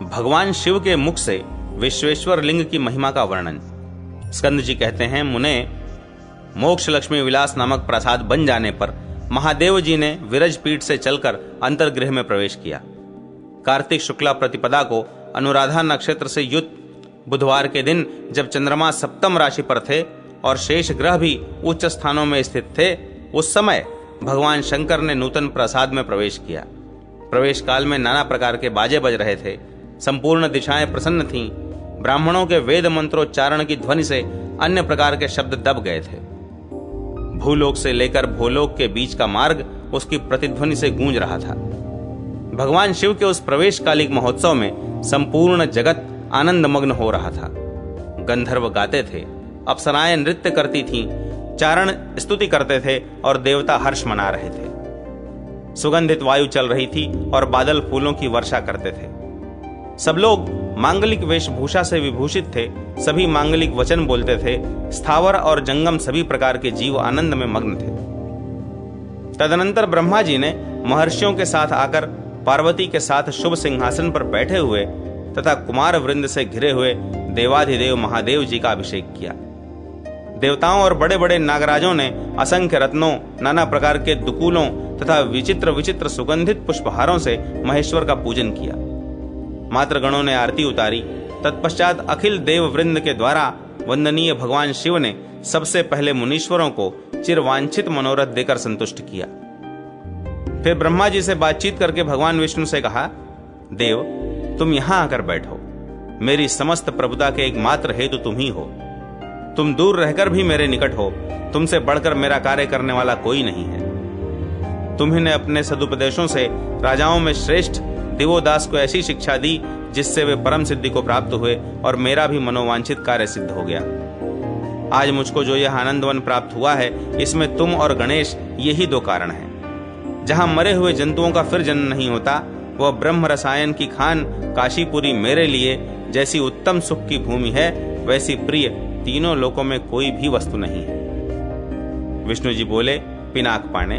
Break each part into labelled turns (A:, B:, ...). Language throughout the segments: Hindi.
A: भगवान शिव के मुख से विश्वेश्वर लिंग की महिमा का वर्णन। स्कंद जी कहते हैं, मुने मोक्ष लक्ष्मी विलास नामक प्रासाद बन जाने पर महादेव जी ने विरज पीठ से चलकर अंतर्गृह में प्रवेश किया। कार्तिक शुक्ला प्रतिपदा को अनुराधा नक्षत्र से युक्त बुधवार के दिन जब चंद्रमा सप्तम राशि पर थे और शेष ग्रह भी उच्च स्थानों में स्थित थे, उस समय भगवान शंकर ने नूतन प्रासाद में प्रवेश किया। प्रवेश काल में नाना प्रकार के बाजे बज रहे थे। संपूर्ण दिशाएं प्रसन्न थीं। ब्राह्मणों के वेद मंत्रोच्चारण की ध्वनि से अन्य प्रकार के शब्द दब गए थे। भूलोक से लेकर भूलोक के बीच का मार्ग उसकी प्रतिध्वनि से गूंज रहा था। भगवान शिव के उस प्रवेशकालिक महोत्सव में संपूर्ण जगत आनंद मग्न हो रहा था। गंधर्व गाते थे, अप्सराएं नृत्य करती थीं, चारण स्तुति करते थे और देवता हर्ष मना रहे थे। सुगंधित वायु चल रही थी और बादल फूलों की वर्षा करते थे। सब लोग मांगलिक वेशभूषा से विभूषित थे। सभी मांगलिक वचन बोलते थे। स्थावर और जंगम सभी प्रकार के जीव आनंद में मग्न थे। तदनंतर ब्रह्मा जी ने महर्षियों के साथ आकर पार्वती के साथ शुभ सिंहासन पर बैठे हुए तथा कुमार वृंद से घिरे हुए देवाधिदेव महादेव जी का अभिषेक किया। देवताओं और बड़े बड़े नागराजों ने असंख्य रत्नों, नाना प्रकार के दुकूलों तथा विचित्र विचित्र सुगंधित पुष्पहारों से महेश्वर का पूजन किया। मातृगणों ने आरती उतारी। तत्पश्चात अखिल देव वृंद के द्वारा वंदनीय भगवान शिव ने सबसे पहले मुनीश्वरों को चिरवांछित मनोरथ देकर संतुष्ट किया। फिर ब्रह्मा जी से बातचीत करके भगवान विष्णु से कहा, देव, तुम यहां आकर बैठो। मेरी समस्त प्रभुता के एकमात्र हेतु तुम ही हो। तुम दूर रहकर भी मेरे निकट हो। तुमसे बढ़कर मेरा कार्य करने वाला कोई नहीं है। तुम्ही ने अपने सदुपदेशों से राजाओं में श्रेष्ठ दिवोदास को ऐसी शिक्षा दी जिससे वे परम सिद्धि को प्राप्त हुए और मेरा भी मनोवांछित कार्य सिद्ध हो गया। आज मुझको जो यह आनंदवन प्राप्त हुआ है, इसमें तुम और गणेश यही दो कारण हैं। जहां मरे हुए जंतुओं का फिर जन्म नहीं होता, वह ब्रह्म रसायन की खान काशीपुरी मेरे लिए जैसी उत्तम सुख की भूमि है, वैसी प्रिय तीनों लोकों में कोई भी वस्तु नहीं है। विष्णु जी बोले, पिनाक पाणे,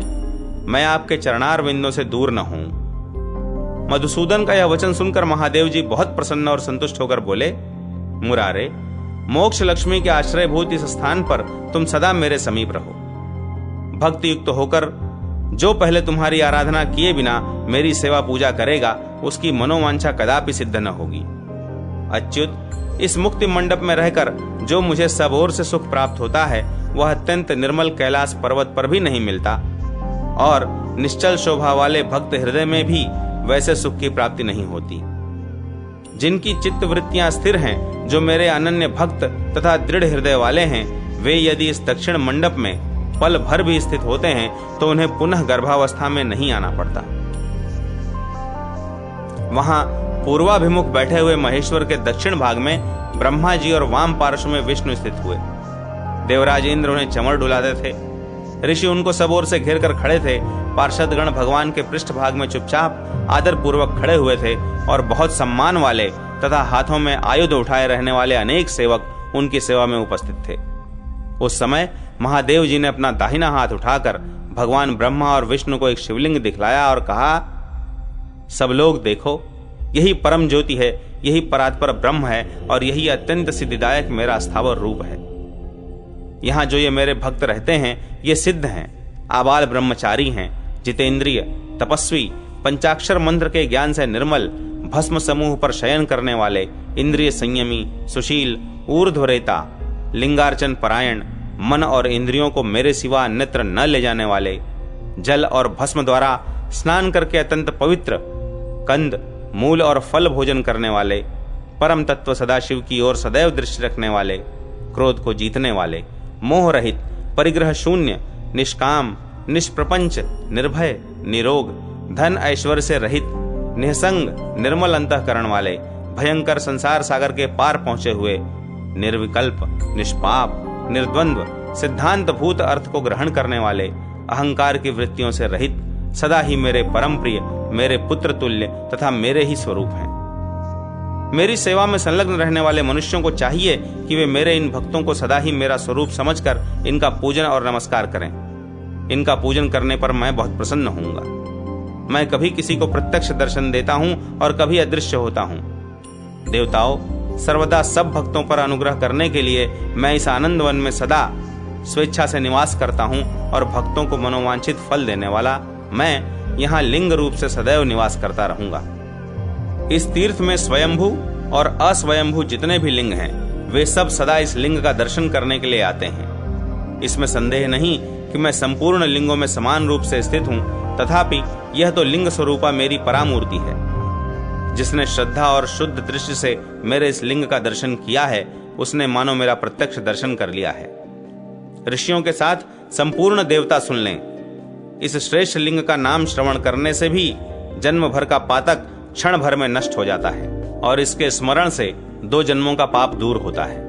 A: मैं आपके चरणार विंदों से दूर न हूं। मधुसूदन का यह वचन सुनकर महादेव जी बहुत प्रसन्न और संतुष्ट होकर बोले, मुरारे, मोक्ष लक्ष्मी के आश्रयभूत इस स्थान पर तुम सदा मेरे समीप रहो। भक्ति युक्त होकर जो पहले तुम्हारी आराधना किए बिना मेरी सेवा पूजा करेगा, उसकी मनोवांछा कदापि सिद्ध न होगी। अच्युत, इस मुक्ति मंडप में रहकर जो मुझे सब ओर से सुख प्राप्त होता है, वह अत्यंत निर्मल कैलाश पर्वत पर भी नहीं मिलता और निश्चल शोभा वाले भक्त हृदय में भी वैसे सुख की प्राप्ति नहीं होती। जिनकी चित्त वृत्तियां स्थिर हैं, जो मेरे अनन्य भक्त तथा दृढ़ हृदय वाले हैं, वे यदि इस दक्षिण मंडप में पल भर भी स्थित होते हैं तो उन्हें पुनः गर्भावस्था में नहीं आना पड़ता। वहां पूर्वाभिमुख बैठे हुए महेश्वर के दक्षिण भाग में ब्रह्मा जी और वाम पार्श्व में विष्णु स्थित हुए। देवराज इंद्र उन्हें चमर डुलाते थे। ऋषि उनको सब ओर से घेर कर खड़े थे। पार्षदगण भगवान के पृष्ठ भाग में चुपचाप आदर पूर्वक खड़े हुए थे और बहुत सम्मान वाले तथा हाथों में आयुध उठाए रहने वाले अनेक सेवक उनकी सेवा में उपस्थित थे। उस समय महादेव जी ने अपना दाहिना हाथ उठाकर भगवान ब्रह्मा और विष्णु को एक शिवलिंग दिखलाया और कहा, सब लोग देखो, यही परम ज्योति है, यही परात्पर ब्रह्म है और यही अत्यंत सिद्धिदायक मेरा स्थावर रूप है। यहाँ जो ये मेरे भक्त रहते हैं, ये सिद्ध हैं, आबाल ब्रह्मचारी हैं, जितेंद्रिय, तपस्वी, पंचाक्षर मंत्र के ज्ञान से निर्मल, भस्म समूह पर शयन करने वाले, इंद्रिय संयमी, सुशील, ऊर्ध्वरेता, लिंगार्चन परायण, मन और इंद्रियों को मेरे सिवा अन्यत्र न ले जाने वाले, जल और भस्म द्वारा स्नान करके अत्यंत पवित्र, कंद, मूल और फल भोजन करने वाले, परम तत्व सदाशिव की ओर सदैव दृष्टि रखने वाले, क्रोध को जीतने वाले, मोह रहित, परिग्रह शून्य, निष्काम, निष्प्रपंच, निर्भय, निरोग, धन ऐश्वर्य से रहित, निःसंग, निर्मल अंतःकरण वाले, भयंकर संसार सागर के पार पहुंचे हुए, निर्विकल्प, निष्पाप, निर्द्वंद्व, सिद्धांत भूत अर्थ को ग्रहण करने वाले, अहंकार की वृत्तियों से रहित, सदा ही मेरे परम प्रिय, मेरे पुत्र तुल्य तथा मेरे ही स्वरूप हैं। मेरी सेवा में संलग्न रहने वाले मनुष्यों को चाहिए कि वे मेरे इन भक्तों को सदा ही मेरा स्वरूप समझकर इनका पूजन और नमस्कार करें। इनका पूजन करने पर मैं बहुत प्रसन्न होऊंगा। मैं कभी किसी को प्रत्यक्ष दर्शन देता हूं और कभी अदृश्य होता हूं। देवताओं, सर्वदा सब भक्तों पर अनुग्रह करने के लिए मैं इस आनंद वन में सदा स्वेच्छा से निवास करता हूँ और भक्तों को मनोवांछित फल देने वाला मैं यहाँ लिंग रूप से सदैव निवास करता रहूंगा। इस तीर्थ में स्वयंभू और अस्वयंभू जितने भी लिंग हैं, वे सब सदा इस लिंग का दर्शन करने के लिए आते हैं। इसमें संदेह नहीं कि मैं संपूर्ण लिंगों में समान रूप से स्थित हूँ, तथापि यह तो लिंग स्वरूपा मेरी परामूर्ति है। जिसने श्रद्धा और शुद्ध दृष्टि से मेरे इस लिंग का दर्शन किया है, उसने मानो मेरा प्रत्यक्ष दर्शन कर लिया है। ऋषियों के साथ संपूर्ण देवता सुन लें, इस श्रेष्ठ लिंग का नाम श्रवण करने से भी जन्म भर का पातक क्षण भर में नष्ट हो जाता है और इसके स्मरण से 2 जन्मों का पाप दूर होता है।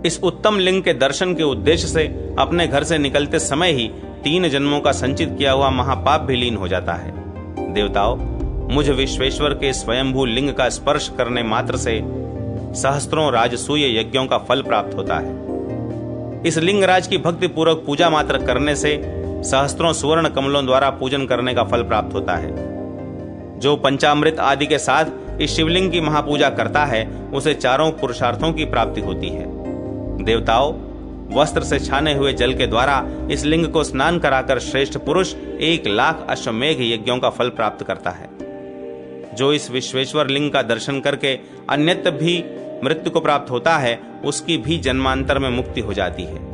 A: इस उत्तम लिंग के दर्शन के उद्देश्य से अपने घर से निकलते समय ही 3 जन्मों का संचित किया हुआ महापाप भी लीन हो जाता है। देवताओं, मुझ विश्वेश्वर के स्वयंभू लिंग का स्पर्श करने मात्र से सहस्त्रों राजसूय यज्ञों का फल प्राप्त होता है। इस लिंगराज की भक्ति पूर्वक पूजा मात्र करने से सहस्त्रों सुवर्ण कमलों द्वारा पूजन करने का फल प्राप्त होता है। जो पंचामृत आदि के साथ इस शिवलिंग की महापूजा करता है, उसे 4 पुरुषार्थों की प्राप्ति होती है। देवताओं, वस्त्र से छाने हुए जल के द्वारा इस लिंग को स्नान कराकर श्रेष्ठ पुरुष 1,00,000 अश्वमेघ यज्ञों का फल प्राप्त करता है। जो इस विश्वेश्वर लिंग का दर्शन करके अन्यत्र भी मृत्यु को प्राप्त होता है, उसकी भी जन्मांतर में मुक्ति हो जाती है।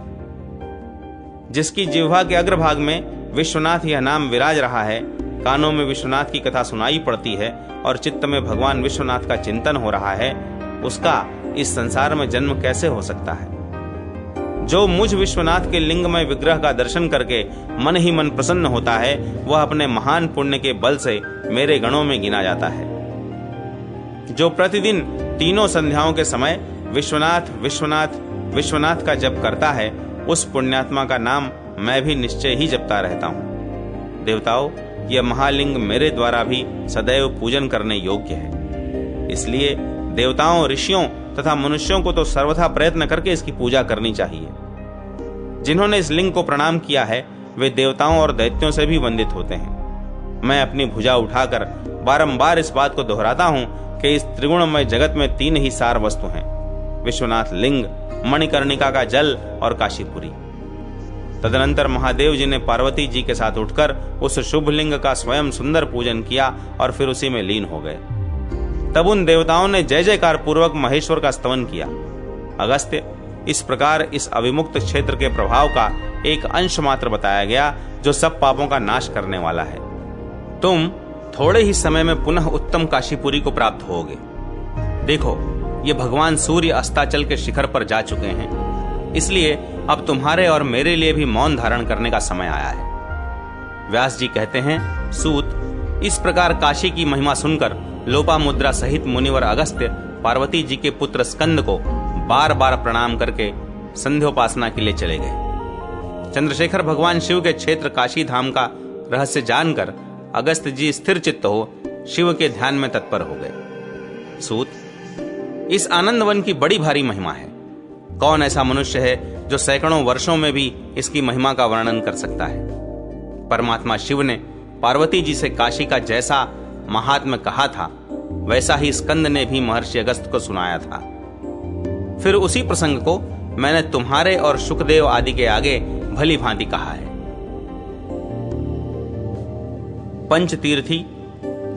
A: जिसकी जिह्वा के अग्रभाग में विश्वनाथ यह नाम विराज रहा है, कानों में विश्वनाथ की कथा सुनाई पड़ती है और चित्त में भगवान विश्वनाथ का चिंतन हो रहा है, उसका इस संसार में जन्म कैसे हो सकता है। जो मुझ विश्वनाथ के लिंग में विग्रह का दर्शन करके मन ही मन प्रसन्न होता है, वह अपने महान पुण्य के बल से मेरे गणों में गिना जाता है। जो प्रतिदिन 3 संध्याओं के समय विश्वनाथ विश्वनाथ विश्वनाथ का जप करता है, उस पुण्यात्मा का नाम मैं भी निश्चय ही जपता रहता हूँ। देवताओं, यह महालिंग मेरे द्वारा भी सदैव पूजन करने योग्य है। इसलिए देवताओं, ऋषियों तथा मनुष्यों को तो सर्वथा प्रयत्न करके इसकी पूजा करनी चाहिए। जिन्होंने इस लिंग को प्रणाम किया है, वे देवताओं और दैत्यों से भी वंदित होते हैं। मैं अपनी भुजा उठाकर बारंबार इस बात को दोहराता हूँ कि इस त्रिगुणमय जगत में 3 ही सार वस्तु हैं: विश्वनाथ लिंग, मणिकर्णिका का जल और काशीपुरी। तदनंतर महादेव जी ने पार्वती जी के साथ उठकर उस शुभ लिंग का स्वयं सुंदर पूजन किया और फिर उसी में लीन हो गए। तब उन देवताओं ने जय जयकार पूर्वक महेश्वर का स्तवन किया। अगस्त्य, इस प्रकार इस अविमुक्त क्षेत्र के प्रभाव का एक अंश मात्र बताया गया, जो सब पापों का नाश करने वाला है। तुम थोड़े ही समय में पुनः उत्तम काशीपुरी को प्राप्त होगे। देखो, ये भगवान सूर्य अस्ताचल के शिखर पर जा चुके हैं, इसलिए अब तुम्हारे और मेरे लिए भी मौन धारण करने का समय आया है। व्यास जी कहते हैं, सूत, इस प्रकार काशी की महिमा सुनकर लोपामुद्रा सहित मुनिवर अगस्त्य पार्वती जी के पुत्र स्कंद को बार बार प्रणाम करके संध्योपासना के लिए चले गए। चंद्रशेखर भगवान शिव के क्षेत्र काशी धाम का रहस्य जानकर अगस्त्य जी स्थिर चित्त हो शिव के ध्यान में तत्पर हो गए। सूत, इस आनंद वन की बड़ी भारी महिमा है। कौन ऐसा मनुष्य है जो सैकड़ों वर्षों में भी इसकी महिमा का वर्णन कर सकता है। परमात्मा शिव ने पार्वती जी से काशी का जैसा महात्म्य कहा था, वैसा ही स्कंद ने भी महर्षि अगस्त्य को सुनाया था। फिर उसी प्रसंग को मैंने तुम्हारे और शुकदेव आदि के आगे भली भांति कहा है। पंचतीर्थी,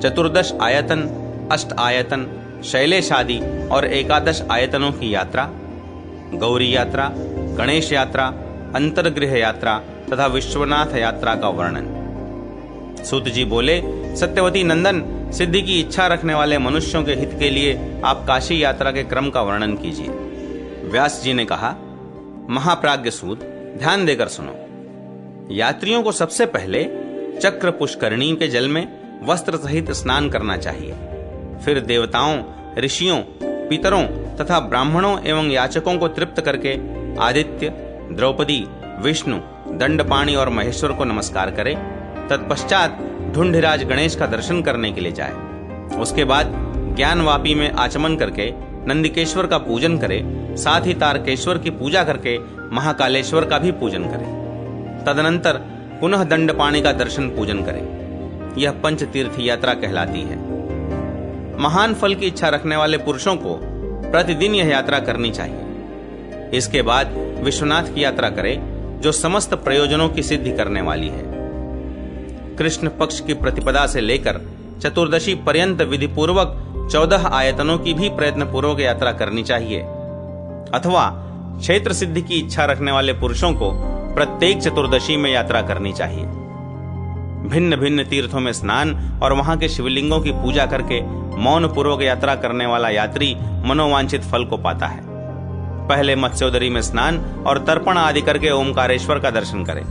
A: चतुर्दश आयतन, 8 आयतन, शैलेश आदि और 11 आयतनों की यात्रा, गौरी यात्रा, गणेश यात्रा, अंतर्गृह यात्रा तथा विश्वनाथ यात्रा का वर्णन। सूत जी बोले, सत्यवती नंदन, सिद्धि की इच्छा रखने वाले मनुष्यों के हित के लिए आप काशी यात्रा के क्रम का वर्णन कीजिए। व्यास जी ने कहा, महाप्राज्ञ सूत, ध्यान देकर सुनो। यात्रियों को सबसे पहले चक्र पुष्करणी के जल में वस्त्र सहित स्नान करना चाहिए। फिर देवताओं, ऋषियों, पितरों तथा ब्राह्मणों एवं याचकों को तृप्त करके आदित्य, द्रौपदी, विष्णु, दंडपाणि और महेश्वर को नमस्कार करे। तत्पश्चात ढूंढिराज गणेश का दर्शन करने के लिए जाए। उसके बाद ज्ञानवापी में आचमन करके नंदिकेश्वर का पूजन करे। साथ ही तारकेश्वर की पूजा करके महाकालेश्वर का भी पूजन करे। तदनंतर पुनः दंडपाणि का दर्शन पूजन करे। यह पंचतीर्थ यात्रा कहलाती है। महान फल की इच्छा रखने वाले पुरुषों को प्रतिदिन यह यात्रा करनी चाहिए। इसके बाद विश्वनाथ की यात्रा करें, जो समस्त प्रयोजनों की सिद्धि करने वाली है। कृष्ण पक्ष की प्रतिपदा से लेकर चतुर्दशी पर्यंत विधि पूर्वक 14 आयतनों की भी प्रयत्न पूर्वक यात्रा करनी चाहिए, अथवा क्षेत्र सिद्धि की इच्छा रखने वाले पुरुषों को प्रत्येक चतुर्दशी में यात्रा करनी चाहिए। भिन्न भिन्न तीर्थों में स्नान और वहां के शिवलिंगों की पूजा करके मौन पूर्वक यात्रा करने वाला यात्री मनोवांछित फल को पाता है। पहले मत्स्योदरी में स्नान और तर्पण आदि करके ओमकारेश्वर का दर्शन करें।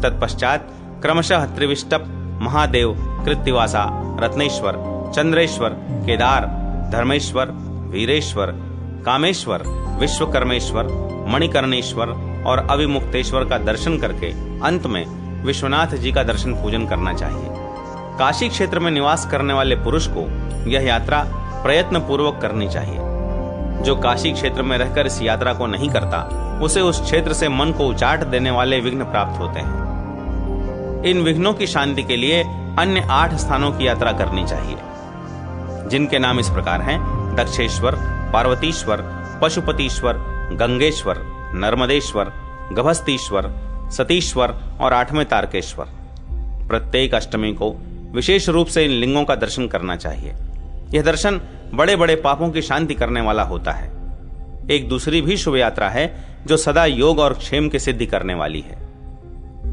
A: तत्पश्चात क्रमशः त्रिविष्टप, महादेव, कृत्तिवासा, रत्नेश्वर, चंद्रेश्वर, केदार, धर्मेश्वर, वीरेश्वर, कामेश्वर, विश्वकर्मेश्वर, मणिकर्णेश्वर और अविमुक्तेश्वर का दर्शन करके अंत में विश्वनाथ जी का दर्शन पूजन करना चाहिए। काशी क्षेत्र में निवास करने वाले पुरुष को यह यात्रा प्रयत्न पूर्वक करनी चाहिए। जो काशी क्षेत्र में रहकर इस यात्रा को नहीं करता, उसे उस क्षेत्र से मन को उचाट देने वाले विघ्न प्राप्त होते हैं। इन विघ्नों की शांति के लिए अन्य 8 स्थानों की यात्रा करनी चाहिए, जिनके नाम इस प्रकार हैं: दक्षेश्वर, पार्वतीश्वर, पशुपतीश्वर, गंगेश्वर, नर्मदेश्वर, गभस्तीश्वर, सतीश्वर और 8वें तारकेश्वर। प्रत्येक अष्टमी को विशेष रूप से इन लिंगों का दर्शन करना चाहिए। यह दर्शन बड़े बड़े पापों की शांति करने वाला होता है। एक दूसरी भी शुभ यात्रा है जो सदा योग और क्षेम की सिद्धि करने वाली है।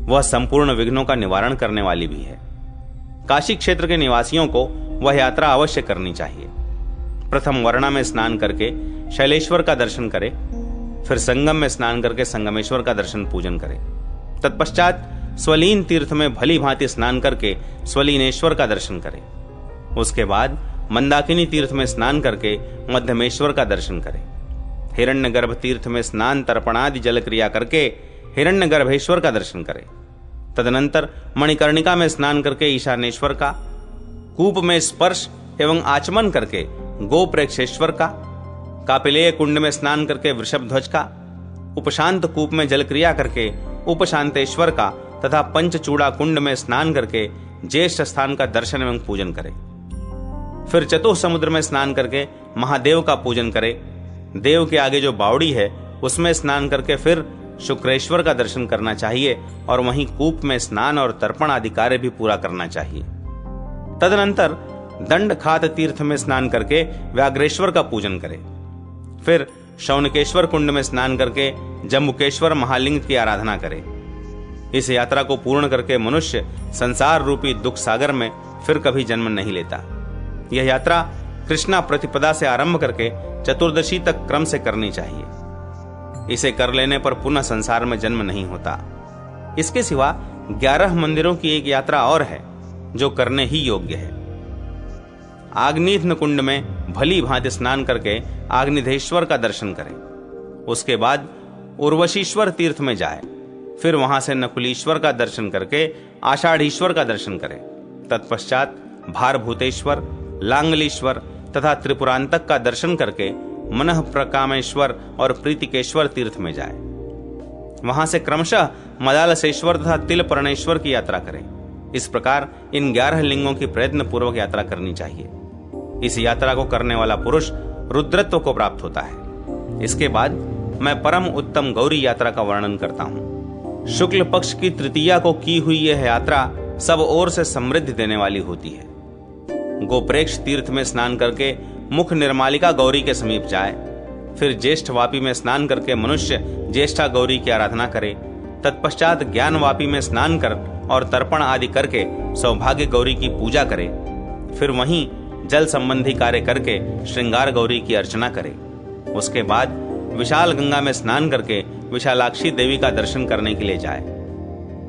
A: वह संपूर्ण विघ्नों का निवारण करने वाली भी है। काशी क्षेत्र के निवासियों को वह यात्रा अवश्य करनी चाहिए। प्रथम वर्णा में स्नान करके शैलेश्वर का दर्शन करें, फिर संगम में स्नान करके संगमेश्वर का दर्शन पूजन करें। तत्पश्चात स्वलीन तीर्थ में भली भांति स्नान करके स्वलीनेश्वर का दर्शन करें। उसके बाद मंदाकिनी तीर्थ में स्नान करके मध्यमेश्वर का दर्शन करें। हिरण्यगर्भ तीर्थ में स्नान तर्पणादि जल क्रिया करके हिरण्यगर्भेश्वर का दर्शन करें। तदनंतर मणिकर्णिका में स्नान करके ईशानेश्वर का, कूप में स्पर्श एवं आचमन करके गोप्रेक्षेश्वर का, कापिलेय कुंड में स्नान करके वृषभध्वज का, उपशांत कूप में जल क्रिया करके उपशांतेश्वर का तथा पंचचूड़ा कुंड में स्नान करके ज्येष्ठ स्थान का दर्शन एवं पूजन करें। फिर चतुः समुद्र में स्नान करके महादेव का पूजन करें। देव के आगे जो बावड़ी है उसमें स्नान करके फिर शुक्रेश्वर का दर्शन करना चाहिए और वहीं कूप में स्नान और तर्पण आदि कार्य भी पूरा करना चाहिए। तदनंतर दंड खात तीर्थ में स्नान करके व्याघ्रेश्वर का पूजन करें। फिर शौनकेश्वर कुंड में स्नान करके जम्बुकेश्वर महालिंग की आराधना करें। इस यात्रा को पूर्ण करके मनुष्य संसार रूपी दुख सागर में फिर कभी जन्म नहीं लेता। यह यात्रा कृष्णा प्रतिपदा से आरंभ करके चतुर्दशी तक क्रम से करनी चाहिए। इसे कर लेने पर पुनः संसार में जन्म नहीं होता। इसके सिवा 11 मंदिरों की एक यात्रा और है जो करने ही योग्य है। आग्निध्न कुंड में भली भांति स्नान करके आग्निधेश्वर का दर्शन करें। उसके बाद उर्वशीश्वर तीर्थ में जाए। फिर वहां से नकुलीश्वर का दर्शन करके आषाढ़ीश्वर का दर्शन करें। तत्पश्चात भारभूतेश्वर, लांगलीश्वर तथा त्रिपुरांतक का दर्शन करके मनः प्रकामेश्वर और प्रीतिकेश्वर तीर्थ में जाए। वहां से क्रमशः मदालसेश्वर तथा तिलपर्णेश्वर की यात्रा करें। इस प्रकार इन 11 लिंगों की प्रयत्न पूर्वक यात्रा करनी चाहिए। इस यात्रा को करने वाला पुरुष रुद्रत्व को प्राप्त होता है। इसके बाद मैं परम उत्तम गौरी यात्रा का वर्णन करता हूँ। शुक्ल पक्ष की तृतीया को की हुई यह यात्रा सब ओर से समृद्धि देने वाली होती है। गोप्रेक्ष तीर्थ में स्नान करके मुख निर्मालिका गौरी के समीप जाए। फिर ज्येष्ठ वापी में स्नान करके मनुष्य ज्येष्ठा गौरी की आराधना करे। तत्पश्चात ज्ञान वापी में स्नान कर और तर्पण आदि करके सौभाग्य गौरी की पूजा करे। फिर वहीं जल संबंधी कार्य करके श्रृंगार गौरी की अर्चना करे। उसके बाद विशाल गंगा में स्नान करके विशालाक्षी देवी का दर्शन करने के लिए जाए।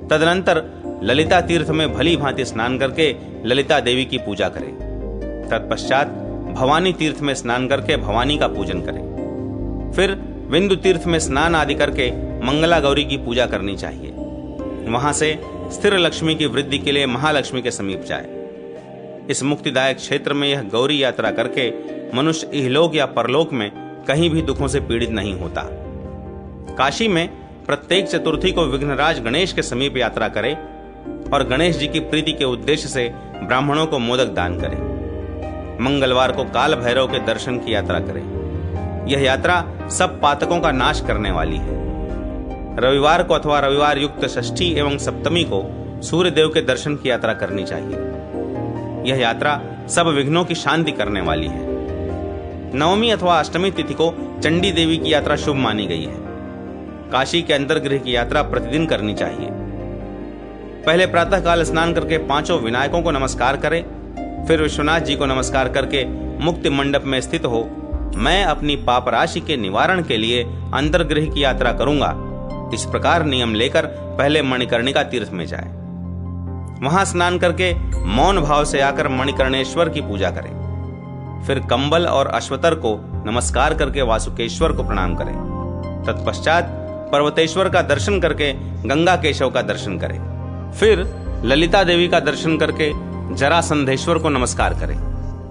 A: तदनंतर ललिता तीर्थ में भली भांति स्नान करके ललिता देवी की पूजा करे। तत्पश्चात भवानी तीर्थ में स्नान करके भवानी का पूजन करे। फिर विंदु तीर्थ में स्नान आदि करके मंगला गौरी की पूजा करनी चाहिए। वहां से स्थिर लक्ष्मी की वृद्धि के लिए महालक्ष्मी के समीप जाए। इस मुक्तिदायक क्षेत्र में यह गौरी यात्रा करके मनुष्य इहलोक या परलोक में कहीं भी दुखों से पीड़ित नहीं होता। काशी में प्रत्येक चतुर्थी को विघ्नराज गणेश के समीप यात्रा करे और गणेश जी की प्रीति के उद्देश्य से ब्राह्मणों को मोदक दान करे। मंगलवार को काल भैरव के दर्शन की यात्रा करें। यह यात्रा सब पातकों का नाश करने वाली है। रविवार को अथवा रविवार युक्त षष्ठी एवं सप्तमी को सूर्य देव के दर्शन की यात्रा करनी चाहिए। यह यात्रा सब विघ्नों की शांति करने वाली है। नवमी अथवा अष्टमी तिथि को चंडी देवी की यात्रा शुभ मानी गई है। काशी के अंतर्गृह की यात्रा प्रतिदिन करनी चाहिए। पहले प्रातः काल स्नान करके 5 विनायकों को नमस्कार करें, फिर विश्वनाथ जी को नमस्कार करके मुक्ति मंडप में स्थित हो मैं अपनी पाप राशि के निवारण के लिए अंतर्गृह की यात्रा करूंगा, इस प्रकार नियम लेकर पहले मणिकर्णिका तीर्थ में जाए। वहां स्नान करके मौन भाव से आकर मणिकर्णेश्वर की पूजा करें। फिर कंबल और अश्वतर को नमस्कार करके वासुकेश्वर को प्रणाम करें। तत्पश्चात पर्वतेश्वर का दर्शन करके गंगा केशव का दर्शन करें। फिर ललिता देवी का दर्शन करके जरासंधेश्वर को नमस्कार करें।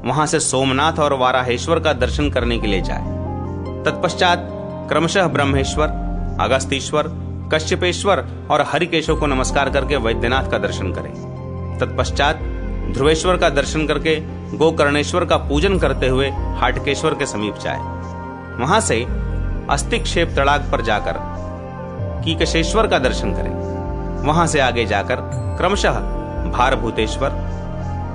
A: वहां से सोमनाथ और वाराहेश्वर का दर्शन करने के लिए जाए। तत्पश्चात क्रमशः ब्रह्मेश्वर, अगस्तीश्वर, कश्यपेश्वर और हरिकेशव को नमस्कार करके वैद्यनाथ का दर्शन करें। तत्पश्चात ध्रुवेश्वर का दर्शन करके गोकर्णेश्वर का पूजन करते हुए हाटकेश्वर के समीप जाए। वहां से अस्तिक्षेप तड़ाग पर जाकर कीकशेश्वर का दर्शन करें। वहां से आगे जाकर क्रमशः भारभूतेश्वर,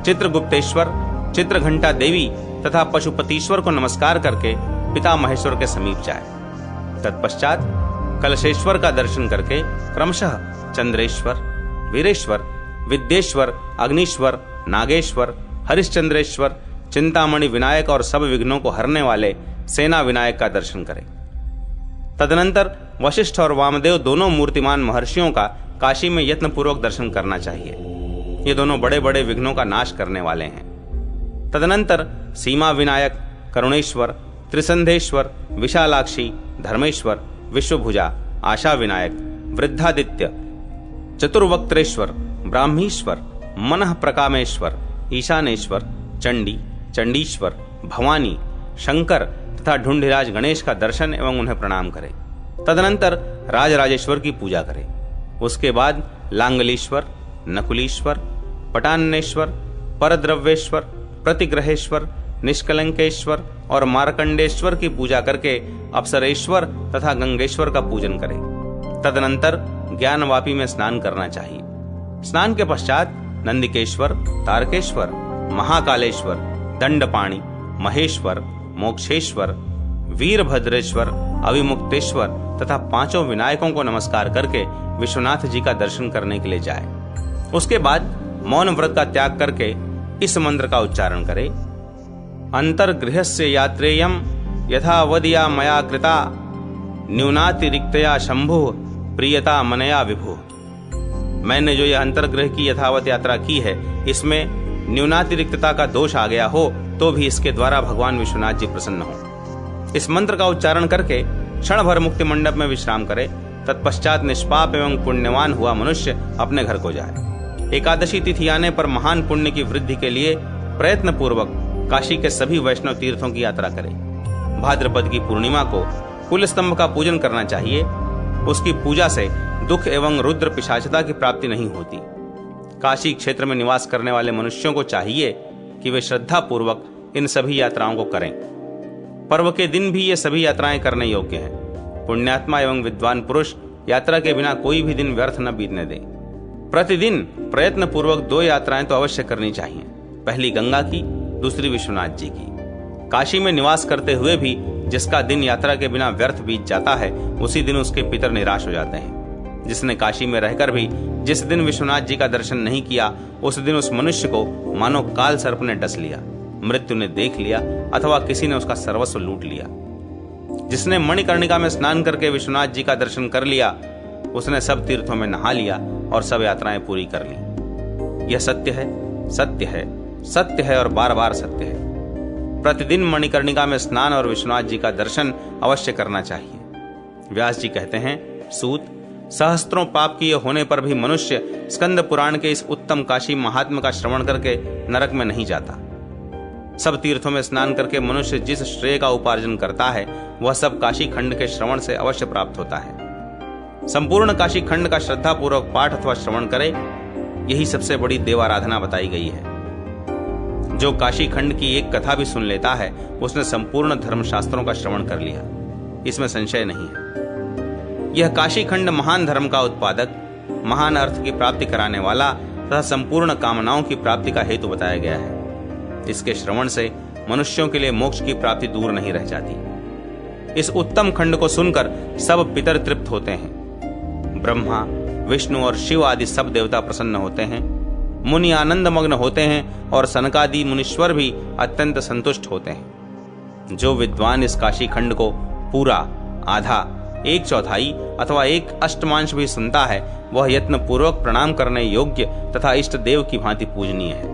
A: चित्रगुप्तेश्वर, चित्रघंटा देवी तथा पशुपतीश्वर को नमस्कार करके पिता महेश्वर के समीप जाए। तत्पश्चात कलशेश्वर का दर्शन करके क्रमशः चंद्रेश्वर, वीरेश्वर, विद्येश्वर, अग्निश्वर, नागेश्वर, हरिश्चंद्रेश्वर, चिंतामणि विनायक और सब विघ्नों को हरने वाले सेना विनायक का दर्शन करें। तदनंतर वशिष्ठ और वामदेव दोनों मूर्तिमान महर्षियों का काशी में यत्नपूर्वक दर्शन करना चाहिए। ये दोनों बड़े बड़े विघ्नों का नाश करने वाले हैं। तदनंतर सीमा विनायक, करुणेश्वर, त्रिसंधेश्वर, विशालाक्षी, धर्मेश्वर, विश्वभुजा, आशा विनायक, वृद्धादित्य, चतुर्वक्त्रेश्वर, ब्राह्मीश्वर, मनः प्रकामेश्वर, ईशानेश्वर, चंडी, चंडीश्वर, भवानी, शंकर तथा ढूंढिराज गणेश का दर्शन एवं उन्हें प्रणाम करें। तदनंतर राजराजेश्वर की पूजा करें। उसके बाद लांगलीश्वर, नकुलीश्वर, पटान्नेश्वर, परद्रव्येश्वर, प्रतिग्रहेश्वर, निष्कलंकेश्वर और मार्कंडेश्वर की पूजा करके अप्सरेश्वर तथा गंगेश्वर का पूजन करें। तदनंतर ज्ञानवापी में स्नान करना चाहिए। स्नान के पश्चात नंदिकेश्वर, तारकेश्वर, महाकालेश्वर, दंडपाणि, महेश्वर, मोक्षेश्वर, वीरभद्रेश्वर, अविमुक्तेश्वर तथा 5 विनायकों को नमस्कार करके विश्वनाथ जी का दर्शन करने के लिए जाए। उसके बाद मौन व्रत का त्याग करके इस मंत्र का उच्चारण करें। अंतर्गृहस्य यात्रेयम यथावदिया मया कृता न्यूनातिरिक्तया शंभु प्रियता मनया विभु। मैंने जो यह अंतर्गृह की यथावत यात्रा की है, इसमें न्यूनातिरिक्तता का दोष आ गया हो तो भी इसके द्वारा भगवान विश्वनाथ जी प्रसन्न हो। इस मंत्र का उच्चारण करके क्षण भर मुक्ति मंडप में विश्राम करे। तत्पश्चात निष्पाप एवं पुण्यवान हुआ मनुष्य अपने घर को जाए। एकादशी तिथि आने पर महान पुण्य की वृद्धि के लिए प्रयत्न पूर्वक काशी के सभी वैष्णव तीर्थों की यात्रा करे। भाद्रपद की पूर्णिमा को कुल स्तंभ का पूजन करना चाहिए। उसकी पूजा से दुख एवं रुद्र पिशाचता की प्राप्ति नहीं होती। काशी क्षेत्र में निवास करने वाले मनुष्यों को चाहिए कि वे श्रद्धा पूर्वक इन सभी यात्राओं को करें। पर्व के दिन भी ये सभी यात्राएं करने योग्य हैं। पुण्यात्मा एवं विद्वान पुरुष यात्रा के बिना कोई भी दिन व्यर्थ न बीतने दें। प्रतिदिन प्रयत्न पूर्वक 2 यात्राएं तो अवश्य करनी चाहिए। पहली गंगा की, दूसरी विश्वनाथ जी की। काशी में निवास करते हुए भी जिसका दिन यात्रा के बिना व्यर्थ बीत जाता है, उसी दिन उसके पितर निराश हो जाते हैं। जिसने काशी में रहकर भी जिस दिन विश्वनाथ जी का दर्शन नहीं किया, उस दिन उस मनुष्य को मानो काल सर्प ने डस लिया, मृत्यु ने देख लिया अथवा किसी ने उसका सर्वस्व लूट लिया। जिसने मणिकर्णिका में स्नान करके विश्वनाथ जी का दर्शन कर लिया, उसने सब तीर्थों में नहा लिया और सब यात्राएं पूरी कर ली। यह सत्य है, सत्य है, सत्य है और बार बार सत्य है। प्रतिदिन मणिकर्णिका में स्नान और विश्वनाथ जी का दर्शन अवश्य करना चाहिए। व्यास जी कहते हैं, सूत, सहस्त्रों पाप किए होने पर भी मनुष्य स्कंद पुराण के इस उत्तम काशी महात्म्य का श्रवण करके नरक में नहीं जाता। सब तीर्थों में स्नान करके मनुष्य जिस श्रेय का उपार्जन करता है, वह सब काशी खंड के श्रवण से अवश्य प्राप्त होता है। संपूर्ण काशी खंड का श्रद्धा पूर्वक पाठ अथवा श्रवण करे, यही सबसे बड़ी देवाराधना बताई गई है। जो काशी खंड की एक कथा भी सुन लेता है उसने संपूर्ण धर्मशास्त्रों का श्रवण कर लिया, इसमें संशय नहीं है। यह काशी खंड महान धर्म का उत्पादक, महान अर्थ की प्राप्ति कराने वाला तथा संपूर्ण कामनाओं की प्राप्ति का हेतु बताया गया है। इसके श्रवण से मनुष्यों के लिए मोक्ष की प्राप्ति दूर नहीं रह जाती। इस उत्तम खंड को सुनकर सब पितर तृप्त होते हैं। ब्रह्मा, विष्णु और शिव आदि सब देवता प्रसन्न होते हैं। मुनि आनंद मग्न होते हैं और सनकादि मुनीश्वर भी अत्यंत संतुष्ट होते हैं। जो विद्वान इस काशी खंड को पूरा, आधा, 1/4 अथवा 1/8 भी सुनता है वह यत्न पूर्वक प्रणाम करने योग्य तथा इष्ट देव की भांति पूजनीय है।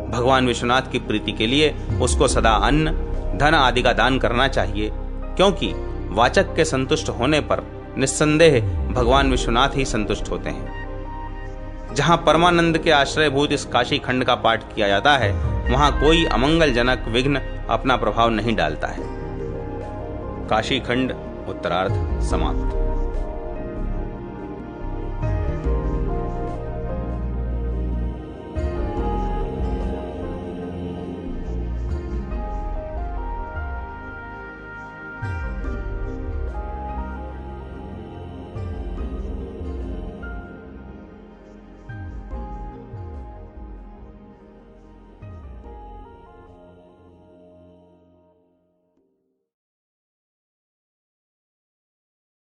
A: भगवान विश्वनाथ की प्रीति के लिए उसको सदा अन्न, धन आदि का दान करना चाहिए, क्योंकि वाचक के संतुष्ट होने पर निस्संदेह भगवान विश्वनाथ ही संतुष्ट होते हैं। जहां परमानंद के आश्रयभूत इस काशी खंड का पाठ किया जाता है वहां कोई अमंगलजनक विघ्न अपना प्रभाव नहीं डालता है। काशी खंड उत्तरार्ध समाप्त।